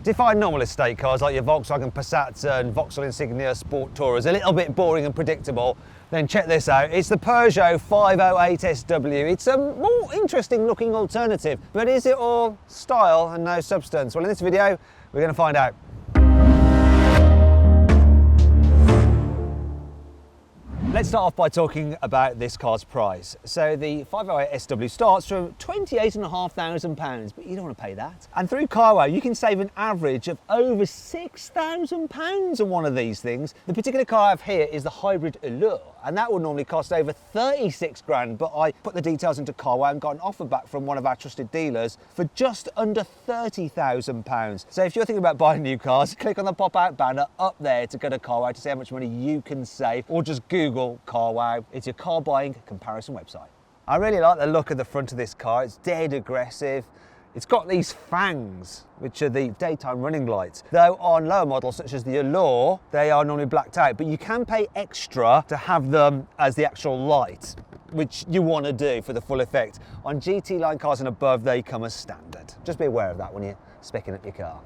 If you find normal estate cars like your Volkswagen Passats and Vauxhall Insignia Sport Tourers a little bit boring and predictable, then check this out. It's the Peugeot 508 SW. It's a more interesting looking alternative, but is it all style and no substance? Well, in this video, we're going to find out. Let's start off by talking about this car's price. So the 508 SW starts from £28,500, but you don't want to pay that. And through Carwow, you can save an average of over £6,000 on one of these things. The particular car I have here is the hybrid Allure, and that would normally cost over 36 grand, but I put the details into Carwow and got an offer back from one of our trusted dealers for just under £30,000. So if you're thinking about buying new cars, click on the pop-out banner up there to go to Carwow to see how much money you can save, or just Google Carwow. It's your car buying comparison website. I really like the look of the front of this car. It's dead aggressive. It's got these fangs, which are the daytime running lights. Though on lower models, such as the Allure, they are normally blacked out, but you can pay extra to have them as the actual light, which you want to do for the full effect. On GT line cars and above, they come as standard. Just be aware of that when you're speccing up your car.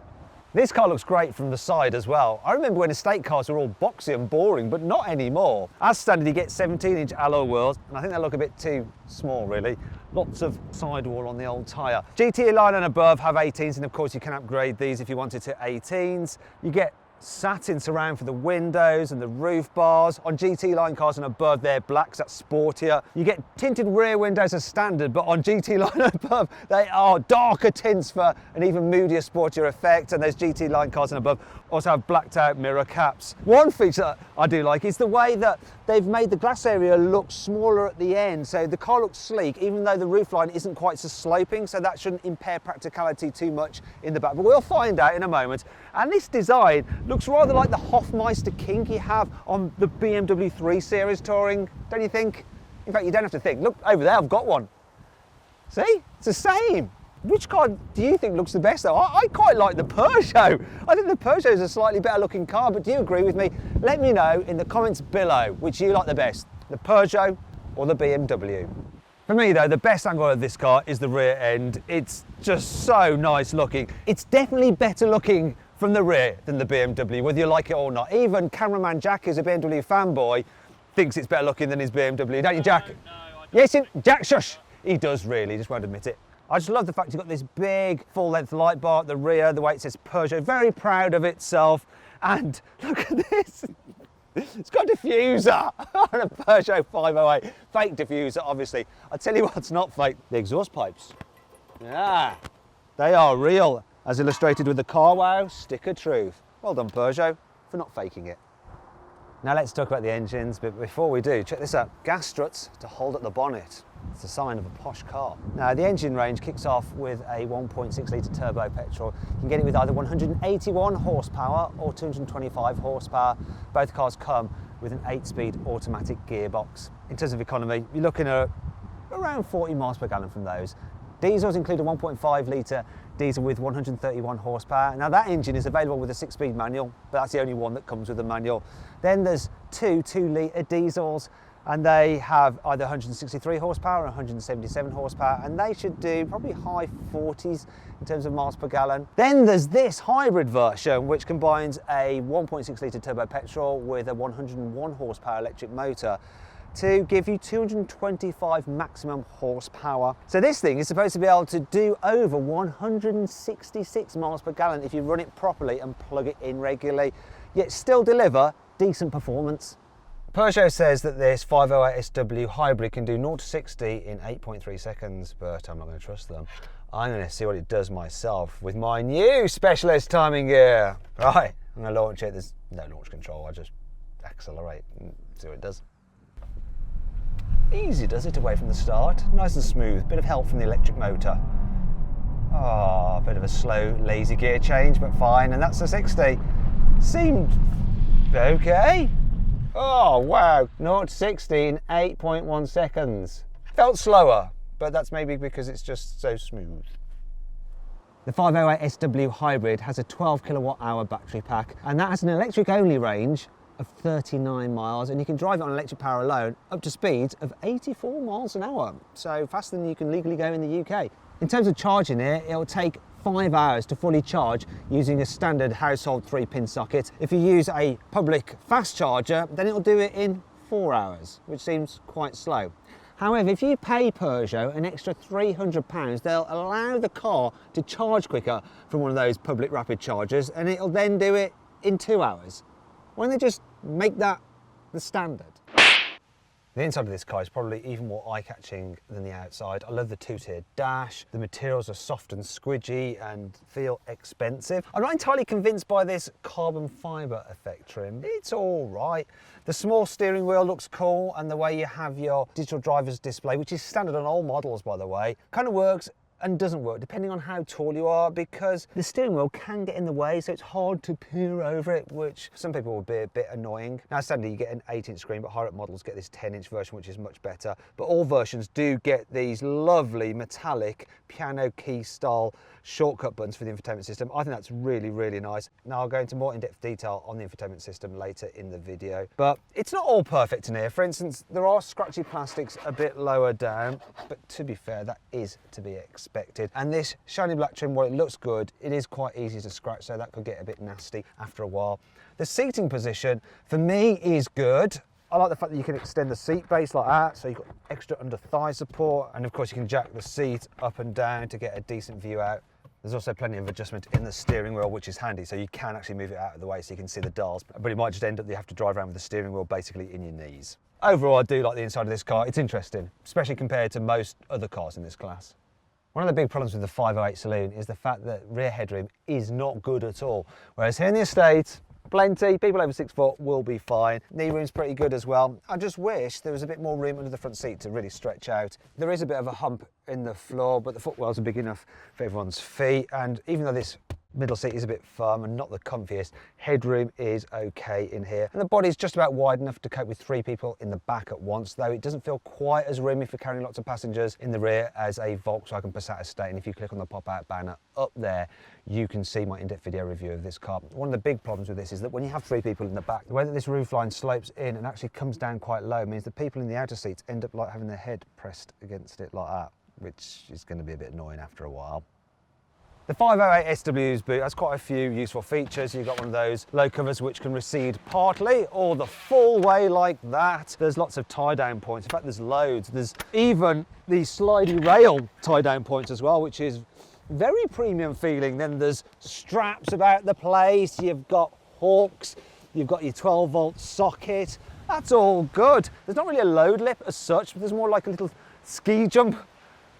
This car looks great from the side as well. I remember when estate cars were all boxy and boring, but not anymore. As standard, you get 17-inch alloy wheels, and I think they look a bit too small, really. Lots of sidewall on the old tyre. GT line and above have 18s, and of course you can upgrade these if you wanted to 18s. You get satin surround for the windows and the roof bars. On GT line cars and above, they're blacks, that's sportier. You get tinted rear windows as standard, but on GT line and above, they are darker tints for an even moodier, sportier effect. And those GT line cars and above also have blacked out mirror caps. One feature that I do like is the way that they've made the glass area look smaller at the end, so the car looks sleek, even though the roofline isn't quite so sloping, so that shouldn't impair practicality too much in the back. But we'll find out in a moment. And this design looks rather like the Hofmeister kink you have on the BMW 3 Series Touring, don't you think? In fact, you don't have to think. Look, over there, I've got one. See? It's the same. Which car do you think looks the best though? I quite like the Peugeot. I think the Peugeot is a slightly better looking car, but do you agree with me? Let me know in the comments below which you like the best, the Peugeot or the BMW. For me though, the best angle of this car is the rear end. It's just so nice looking. It's definitely better looking from the rear than the BMW, whether you like it or not. Even cameraman Jack, who's a BMW fanboy, thinks it's better looking than his BMW, don't you, Jack? No, yes, Jack, shush. He does really, just won't admit it. I just love the fact you've got this big full-length light bar at the rear, the way it says Peugeot, very proud of itself. And look at this, it's got a diffuser on a Peugeot 508. Fake diffuser, obviously. I'll tell you what's not fake, the exhaust pipes. Yeah, they are real, as illustrated with the Carwow stick of truth. Well done, Peugeot, for not faking it. Now let's talk about the engines, but before we do, check this out. Gas struts to hold up the bonnet. It's a sign of a posh car. Now the engine range kicks off with a 1.6 litre turbo petrol. You can get it with either 181 horsepower or 225 horsepower. Both cars come with an 8-speed automatic gearbox. In terms of economy, you're looking at around 40 miles per gallon from those. Diesels include a 1.5 litre diesel with 131 horsepower. Now that engine is available with a 6-speed manual, but that's the only one that comes with a manual. Then there's two 2-litre diesels, and they have either 163 horsepower or 177 horsepower, and they should do probably high 40s in terms of miles per gallon. Then there's this hybrid version, which combines a 1.6 litre turbo petrol with a 101 horsepower electric motor to give you 225 maximum horsepower. So this thing is supposed to be able to do over 166 miles per gallon if you run it properly and plug it in regularly, yet still deliver decent performance. Peugeot says that this 508 SW hybrid can do 0 to 60 in 8.3 seconds, but I'm not going to trust them. I'm going to see what it does myself with my new specialist timing gear. Right, I'm going to launch it. There's no launch control, I just accelerate and see what it does. Easy does it away from the start, nice and smooth, bit of help from the electric motor. Oh, a bit of a slow, lazy gear change, but fine, and that's the 60. Seemed okay. Oh wow, 0 to 60 in 8.1 seconds. Felt slower, but that's maybe because it's just so smooth. The 508 SW Hybrid has a 12 kilowatt hour battery pack, and that has an electric only range of 39 miles, and you can drive it on electric power alone up to speeds of 84 miles an hour, so faster than you can legally go in the UK. In terms of charging it, it'll take 5 hours to fully charge using a standard household 3-pin socket. If you use a public fast charger, then it'll do it in 4 hours, which seems quite slow. However, if you pay Peugeot an extra £300, they'll allow the car to charge quicker from one of those public rapid chargers, and it'll then do it in 2 hours. Why don't they just make that the standard? The inside of this car is probably even more eye-catching than the outside. I love the two-tiered dash. The materials are soft and squidgy and feel expensive. I'm not entirely convinced by this carbon fibre effect trim. It's all right. The small steering wheel looks cool, and the way you have your digital driver's display, which is standard on all models by the way, kind of works and doesn't work depending on how tall you are, because the steering wheel can get in the way, so it's hard to peer over it, which for some people will be a bit annoying. Now sadly you get an 8-inch screen, but higher up models get this 10-inch version, which is much better. But all versions do get these lovely metallic piano key style shortcut buttons for the infotainment system. I think that's really, really nice. Now I'll go into more in-depth detail on the infotainment system later in the video. But it's not all perfect in here. For instance, there are scratchy plastics a bit lower down, but to be fair, that is to be expected. And this shiny black trim, while it looks good, it is quite easy to scratch, so that could get a bit nasty after a while. The seating position, for me, is good. I like the fact that you can extend the seat base like that, so you've got extra under thigh support, and of course you can jack the seat up and down to get a decent view out. There's also plenty of adjustment in the steering wheel, which is handy, so you can actually move it out of the way so you can see the dials, but it might just end up that you have to drive around with the steering wheel basically in your knees. Overall, I do like the inside of this car. It's interesting, especially compared to most other cars in this class. One of the big problems with the 508 saloon is the fact that rear headroom is not good at all, whereas here in the estate, plenty, people over 6 foot will be fine. Knee room's pretty good as well. I just wish there was a bit more room under the front seat to really stretch out. There is a bit of a hump in the floor, but the footwells are big enough for everyone's feet, and even though this middle seat is a bit firm and not the comfiest, headroom is okay in here. And the body's just about wide enough to cope with 3 people in the back at once, though it doesn't feel quite as roomy for carrying lots of passengers in the rear as a Volkswagen Passat estate. And if you click on the pop-out banner up there, you can see my in-depth video review of this car. One of the big problems with this is that when you have 3 people in the back, the way that this roofline slopes in and actually comes down quite low means the people in the outer seats end up like having their head pressed against it like that, which is going to be a bit annoying after a while. The 508 SW's boot has quite a few useful features. You've got one of those low covers which can recede partly or the full way like that. There's lots of tie-down points. In fact, there's loads. There's even the slidey rail tie-down points as well, which is very premium feeling. Then there's straps about the place. You've got hooks. You've got your 12-volt socket. That's all good. There's not really a load lip as such, but there's more like a little ski jump,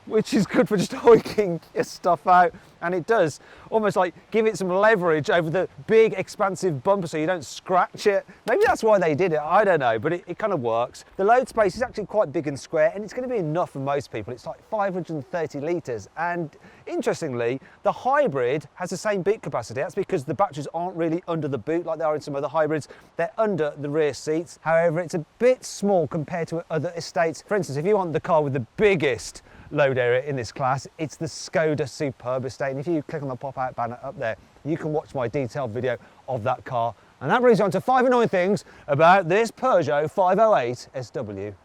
which is good for just hoiking your stuff out, and it does almost like give it some leverage over the big expansive bumper so you don't scratch it. Maybe that's why they did it, I don't know, but it kind of works. The load space is actually quite big and square, and it's going to be enough for most people. It's like 530 litres, and interestingly, the hybrid has the same boot capacity. That's because the batteries aren't really under the boot like they are in some other hybrids. They're under the rear seats. However, it's a bit small compared to other estates. For instance, if you want the car with the biggest load area in this class, it's the Skoda Superb estate, and if you click on the pop-out banner up there, you can watch my detailed video of that car. And that brings you on to 5 annoying things about this Peugeot 508 SW.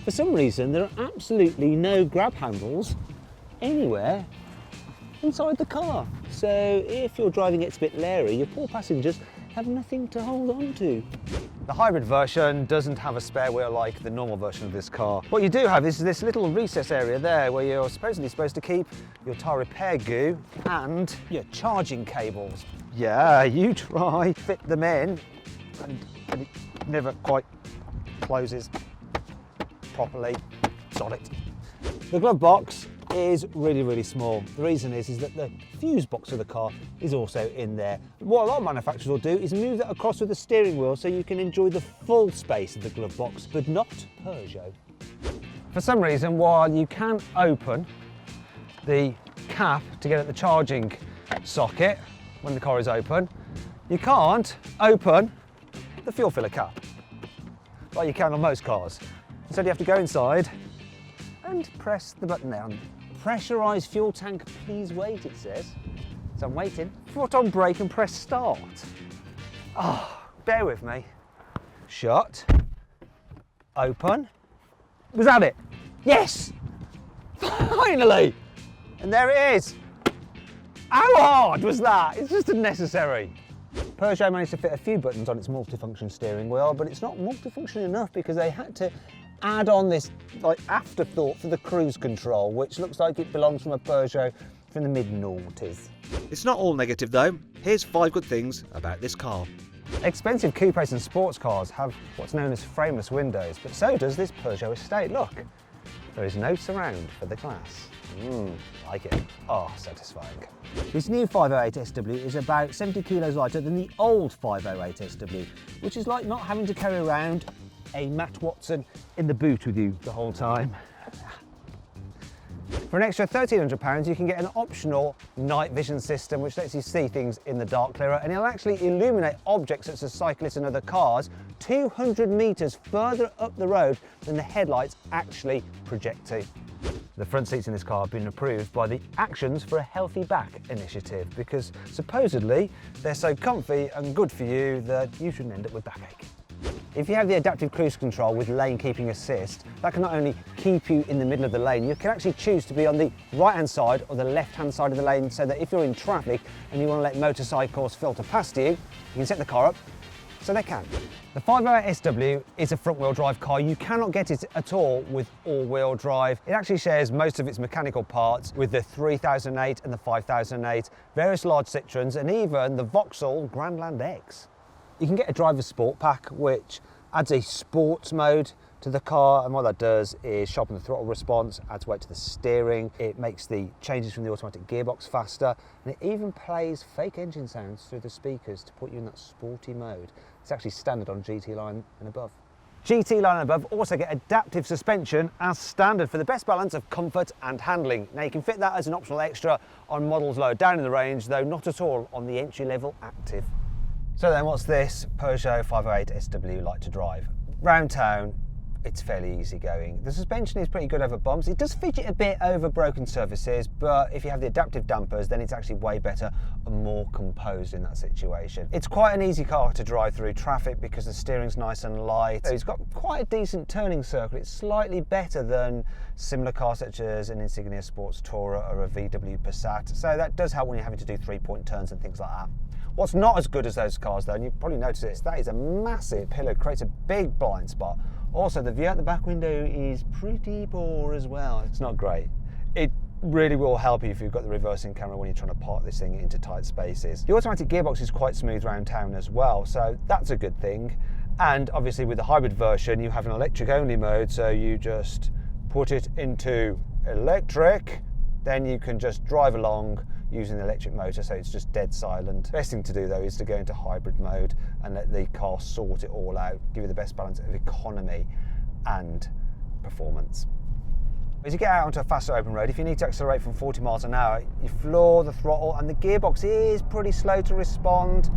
For some reason, there are absolutely no grab handles anywhere inside the car, so if your driving gets a bit leery, your poor passengers have nothing to hold on to. The hybrid version doesn't have a spare wheel like the normal version of this car. What you do have is this little recess area there where you're supposedly supposed to keep your tyre repair goo and your charging cables. Yeah, you try, fit them in, and it never quite closes properly. Sod it. The glove box is really, really small. The reason is that the fuse box of the car is also in there. What a lot of manufacturers will do is move that across with the steering wheel so you can enjoy the full space of the glove box, but not Peugeot. For some reason, while you can open the cap to get at the charging socket when the car is open, you can't open the fuel filler cap like you can on most cars. So you have to go inside and press the button down. Pressurised fuel tank, please wait, it says. So I'm waiting. Foot on brake and press start. Oh, bear with me. Shut. Open. Was that it? Yes! Finally! And there it is. How hard was that? It's just unnecessary. Peugeot managed to fit a few buttons on its multifunction steering wheel, but it's not multifunction enough because they had to add on this like afterthought for the cruise control, which looks like it belongs from a Peugeot from the mid-noughties. It's not all negative though. Here's 5 good things about this car. Expensive coupes and sports cars have what's known as frameless windows, but so does this Peugeot estate. Look, there is no surround for the glass. Like it. Oh, satisfying. This new 508 SW is about 70 kilos lighter than the old 508 SW, which is like not having to carry around a Matt Watson in the boot with you the whole time. For an extra £1,300, you can get an optional night vision system which lets you see things in the dark clearer, and it'll actually illuminate objects such as cyclists and other cars 200 metres further up the road than the headlights actually project to. The front seats in this car have been approved by the Actions for a Healthy Back initiative because supposedly they're so comfy and good for you that you shouldn't end up with backache. If you have the adaptive cruise control with lane keeping assist, that can not only keep you in the middle of the lane, you can actually choose to be on the right hand side or the left hand side of the lane, so that if you're in traffic and you want to let motorcycles filter past you, you can set the car up so they can. The 508 SW is a front wheel drive car. You cannot get it at all with all wheel drive. It actually shares most of its mechanical parts with the 3008 and the 5008, various large Citroens and even the Vauxhall Grandland X. You can get a driver's sport pack which adds a sports mode to the car, and what that does is sharpen the throttle response, adds weight to the steering, it makes the changes from the automatic gearbox faster, and it even plays fake engine sounds through the speakers to put you in that sporty mode. It's actually standard on GT line and above. GT line and above also get adaptive suspension as standard for the best balance of comfort and handling. Now you can fit that as an optional extra on models lower down in the range, though not at all on the entry-level Active. So then what's this Peugeot 508 SW like to drive? Round town, it's fairly easy going. The suspension is pretty good over bumps. It does fidget a bit over broken surfaces, but if you have the adaptive dampers, then it's actually way better and more composed in that situation. It's quite an easy car to drive through traffic because the steering's nice and light. It's got quite a decent turning circle. It's slightly better than similar cars such as an Insignia Sports Tourer or a VW Passat. So that does help when you're having to do 3-point turns and things like that. What's not as good as those cars though, and you've probably noticed it, that is a massive pillar, creates a big blind spot. Also, the view out the back window is pretty poor as well. It's not great. It really will help you if you've got the reversing camera when you're trying to park this thing into tight spaces. The automatic gearbox is quite smooth around town as well, so that's a good thing. And obviously with the hybrid version, you have an electric only mode, so you just put it into electric, then you can just drive along using the electric motor, so it's just dead silent. Best thing to do though is to go into hybrid mode and let the car sort it all out, give you the best balance of economy and performance. As you get out onto a faster open road, if you need to accelerate from 40 miles an hour, you floor the throttle and the gearbox is pretty slow to respond.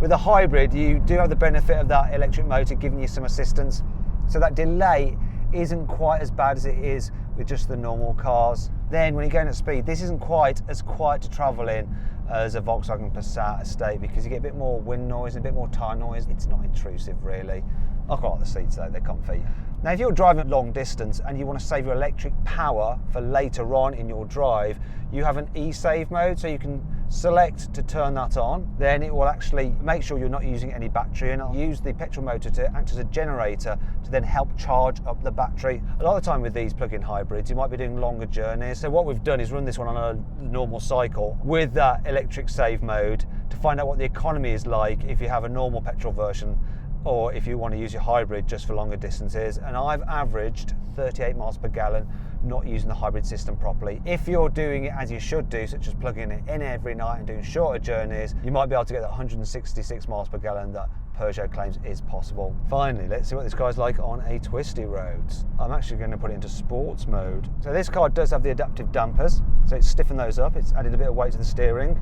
With a hybrid, you do have the benefit of that electric motor giving you some assistance, so that delay isn't quite as bad as it is with just the normal cars. Then when you're going at speed, this isn't quite as quiet to travel in as a Volkswagen Passat estate because you get a bit more wind noise and a bit more tyre noise. It's not intrusive really. I quite like the seats though, they're comfy. Now if you're driving long distance and you want to save your electric power for later on in your drive, you have an e-save mode, so you can select to turn that on. Then it will actually make sure you're not using any battery, and it'll use the petrol motor to act as a generator to then help charge up the battery. A lot of the time with these plug-in hybrids, you might be doing longer journeys. So what we've done is run this one on a normal cycle with that electric save mode to find out what the economy is like if you have a normal petrol version or if you want to use your hybrid just for longer distances. And I've averaged 38 miles per gallon not using the hybrid system properly. If you're doing it as you should do, such as plugging it in every night and doing shorter journeys, you might be able to get that 166 miles per gallon that Peugeot claims is possible. Finally, let's see what this guy's like on a twisty road. I'm actually going to put it into sports mode. So this car does have the adaptive dampers, so it's stiffened those up, it's added a bit of weight to the steering.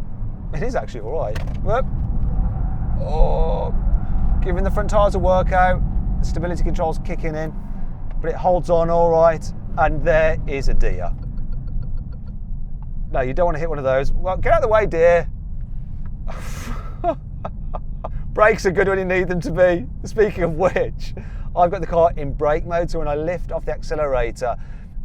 It is actually all right. Whoop. Oh, giving the front tyres a workout, the stability control's kicking in, but it holds on all right, and there is a deer. No, you don't want to hit one of those. Well, get out of the way, deer. Brakes are good when you need them to be. Speaking of which, I've got the car in brake mode, so when I lift off the accelerator,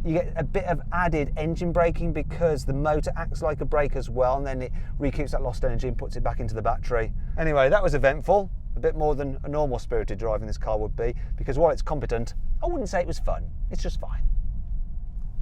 You get a bit of added engine braking because the motor acts like a brake as well, and then it recoups that lost energy and puts it back into the battery. Anyway, that was eventful. A bit more than a normal spirited drive in this car would be, because while it's competent, I wouldn't say it was fun. It's just fine.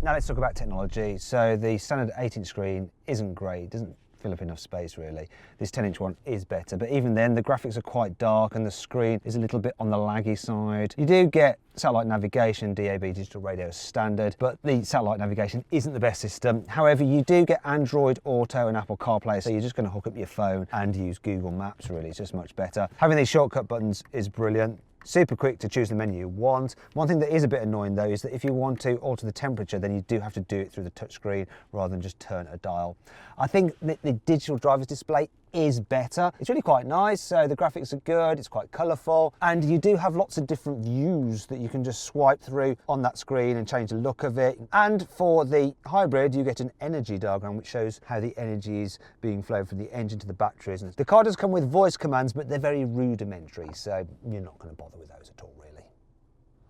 Now let's talk about technology. So the standard 8-inch screen isn't great, doesn't fill up enough space really. This 10-inch one is better, but even then the graphics are quite dark and the screen is a little bit on the laggy side. You do get satellite navigation, DAB digital radio as standard, but the satellite navigation isn't the best system. However, you do get Android Auto and Apple CarPlay, so you're just going to hook up your phone and use Google Maps really. It's just much better. Having these shortcut buttons is brilliant. Super quick to choose the menu you want. One thing that is a bit annoying though is that if you want to alter the temperature, then you do have to do it through the touchscreen rather than just turn a dial. I think that the digital driver's display is better. It's really quite nice, so the graphics are good, it's quite colourful, and you do have lots of different views that you can just swipe through on that screen and change the look of it. And for the hybrid, you get an energy diagram which shows how the energy is being flowed from the engine to the batteries. And the car does come with voice commands, but they're very rudimentary, so you're not going to bother with those at all really.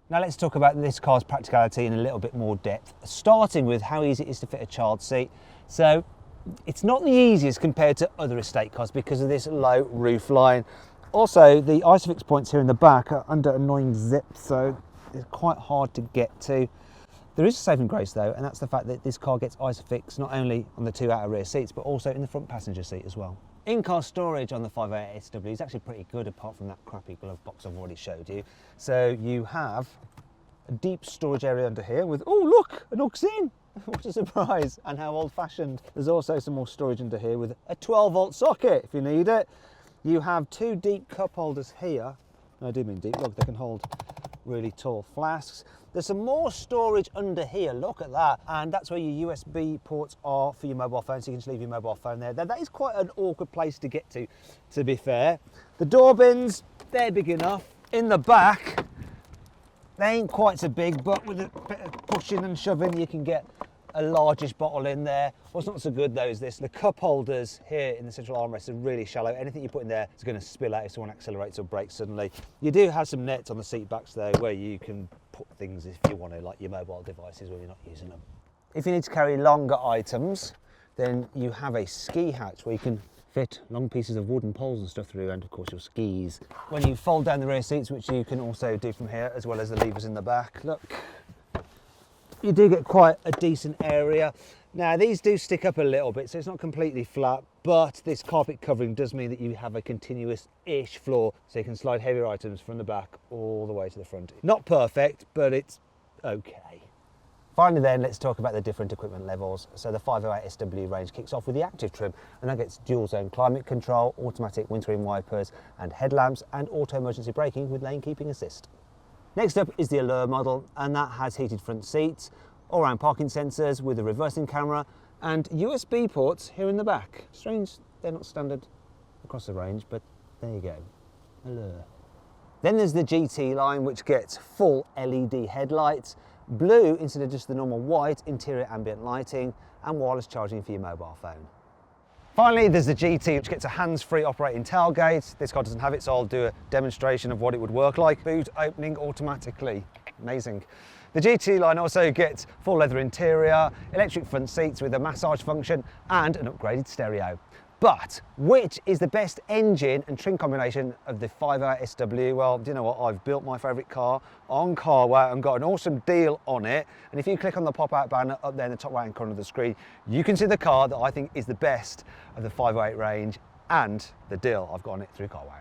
Now let's talk about this car's practicality in a little bit more depth, starting with how easy it is to fit a child seat. So it's not the easiest compared to other estate cars because of this low roof line. Also, the ISOFIX points here in the back are under annoying zips, so it's quite hard to get to. There is a saving grace though, and that's the fact that this car gets ISOFIX not only on the 2 outer rear seats, but also in the front passenger seat as well. In-car storage on the 508 SW is actually pretty good, apart from that crappy glove box I've already showed you. So you have a deep storage area under here with, oh look, an aux in. What a surprise, and how old-fashioned. There's also some more storage under here with a 12-volt socket if you need it. You have 2 deep cup holders here. I do mean deep, look, they can hold really tall flasks. There's some more storage under here, look at that, and that's where your USB ports are for your mobile phone, so you can just leave your mobile phone there. That is quite an awkward place to get to be fair. The door bins, they're big enough. In the back, they ain't quite so big, but with a bit of pushing and shoving, you can get a largish bottle in there. What's not so good though is this. The cup holders here in the central armrest are really shallow. Anything you put in there is going to spill out if someone accelerates or brakes suddenly. You do have some nets on the seat backs though, where you can put things if you want to, like your mobile devices when you're not using them. If you need to carry longer items, then you have a ski hatch where you can fit long pieces of wood and poles and stuff through, and of course your skis. When you fold down the rear seats, which you can also do from here, as well as the levers in the back, look, you do get quite a decent area. Now these do stick up a little bit, so it's not completely flat, but this carpet covering does mean that you have a continuous-ish floor, so you can slide heavier items from the back all the way to the front. Not perfect, but it's okay. Finally then, let's talk about the different equipment levels. So the 508 SW range kicks off with the active trim, and that gets dual zone climate control, automatic windscreen wipers and headlamps, and auto emergency braking with lane keeping assist. Next up is the Allure model, and that has heated front seats, all-round parking sensors with a reversing camera, and USB ports here in the back. Strange they're not standard across the range, but there you go, Allure. Then there's the GT line, which gets full LED headlights, blue instead of just the normal white interior ambient lighting, and wireless charging for your mobile phone. Finally, there's the GT, which gets a hands-free operating tailgate. This car doesn't have it, so I'll do a demonstration of what it would work like. Boot opening automatically. Amazing. The GT line also gets full leather interior, electric front seats with a massage function, and an upgraded stereo. But which is the best engine and trim combination of the 508 SW? Well, do you know what? I've built my favourite car on carwow and got an awesome deal on it. And if you click on the pop-out banner up there in the top right-hand corner of the screen, you can see the car that I think is the best of the 508 range and the deal I've got on it through carwow.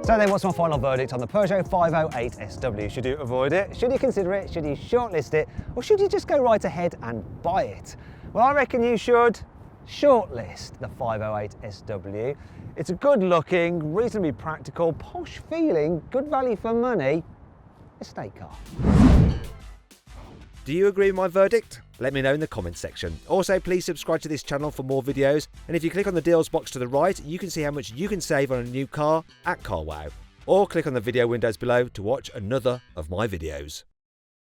So then, what's my final verdict on the Peugeot 508 SW? Should you avoid it? Should you consider it? Should you shortlist it? Or should you just go right ahead and buy it? Well, I reckon you should shortlist the 508 SW. It's a good looking, reasonably practical, posh feeling, good value for money estate car. Do you agree with my verdict? Let me know in the comments section. Also, please subscribe to this channel for more videos, and if you click on the deals box to the right, you can see how much you can save on a new car at carwow. Or click on the video windows below to watch another of my videos.